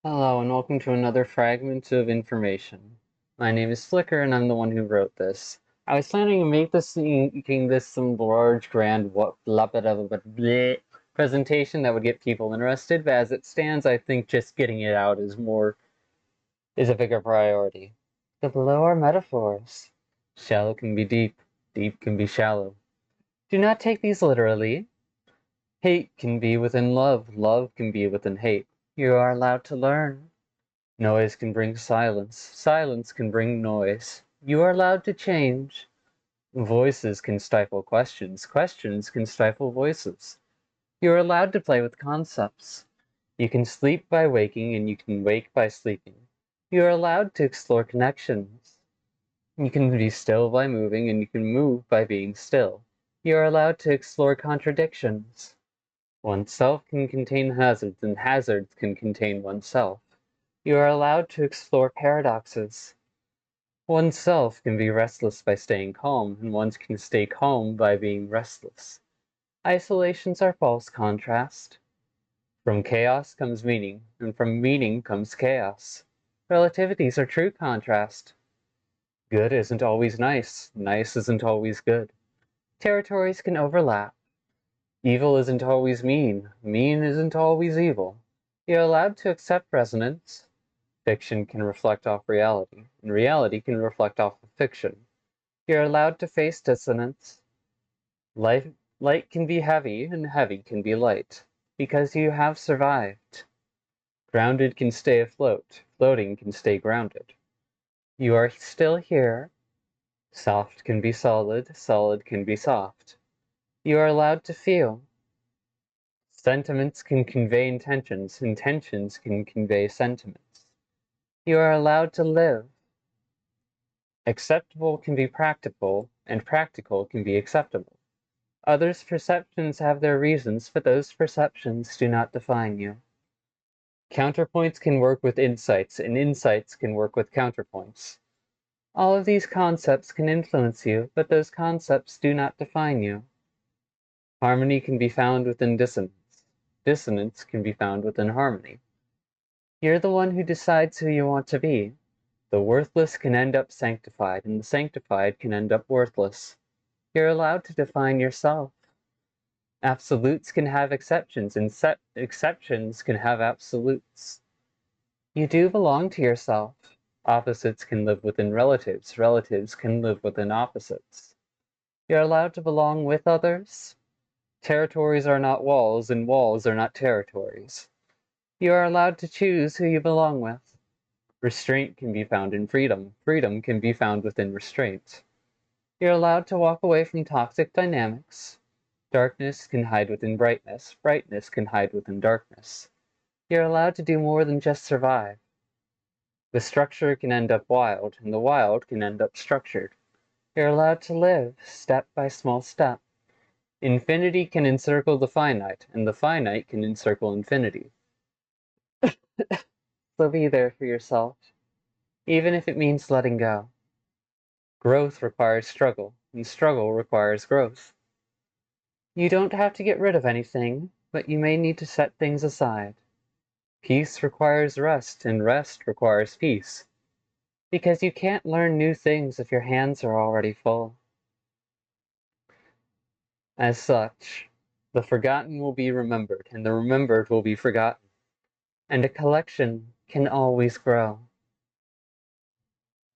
Hello and welcome to another fragment of information. My name is Flicker and I'm the one who wrote this. I was planning to make this making this some large, grand, what blah blah blah blah bleh presentation that would get people interested, but as it stands, I think just getting it out is a bigger priority. The below are metaphors. Shallow can be deep, deep can be shallow. Do not take these literally. Hate can be within love, love can be within hate. You are allowed to learn. Noise can bring silence. Silence can bring noise. You are allowed to change. Voices can stifle questions. Questions can stifle voices. You are allowed to play with concepts. You can sleep by waking and you can wake by sleeping. You are allowed to explore connections. You can be still by moving and you can move by being still. You are allowed to explore contradictions. Oneself can contain hazards and hazards can contain oneself. You are allowed to explore paradoxes. Oneself can be restless by staying calm, and one can stay calm by being restless. Isolations are false contrast. From chaos comes meaning, and from meaning comes chaos. Relativities are true contrast. Good isn't always nice, nice isn't always good. Territories can overlap. Evil isn't always mean, mean isn't always evil. You're allowed to accept resonance. Fiction can reflect off reality, and reality can reflect off of fiction. You're allowed to face dissonance. Light can be heavy, and heavy can be light, because you have survived. Grounded can stay afloat, floating can stay grounded. You are still here. Soft can be solid, solid can be soft. You are allowed to feel. Sentiments can convey intentions, intentions can convey sentiments. You are allowed to live. Acceptable can be practical, and practical can be acceptable. Others' perceptions have their reasons, but those perceptions do not define you. Counterpoints can work with insights, and insights can work with counterpoints. All of these concepts can influence you, but those concepts do not define you. Harmony can be found within dissonance. Dissonance can be found within harmony. You're the one who decides who you want to be. The worthless can end up sanctified, and the sanctified can end up worthless. You're allowed to define yourself. Absolutes can have exceptions, and exceptions can have absolutes. You do belong to yourself. Opposites can live within relatives, relatives can live within opposites. You're allowed to belong with others. Territories are not walls, and walls are not territories. You are allowed to choose who you belong with. Restraint can be found in freedom. Freedom can be found within restraint. You're allowed to walk away from toxic dynamics. Darkness can hide within brightness. Brightness can hide within darkness. You're allowed to do more than just survive. The structure can end up wild, and the wild can end up structured. You're allowed to live, step by small step. Infinity can encircle the finite, and the finite can encircle infinity. So be there for yourself, even if it means letting go. Growth requires struggle, and struggle requires growth. You don't have to get rid of anything, but you may need to set things aside. Peace requires rest, and rest requires peace. Because you can't learn new things if your hands are already full. As such, the forgotten will be remembered, and the remembered will be forgotten. And a collection can always grow.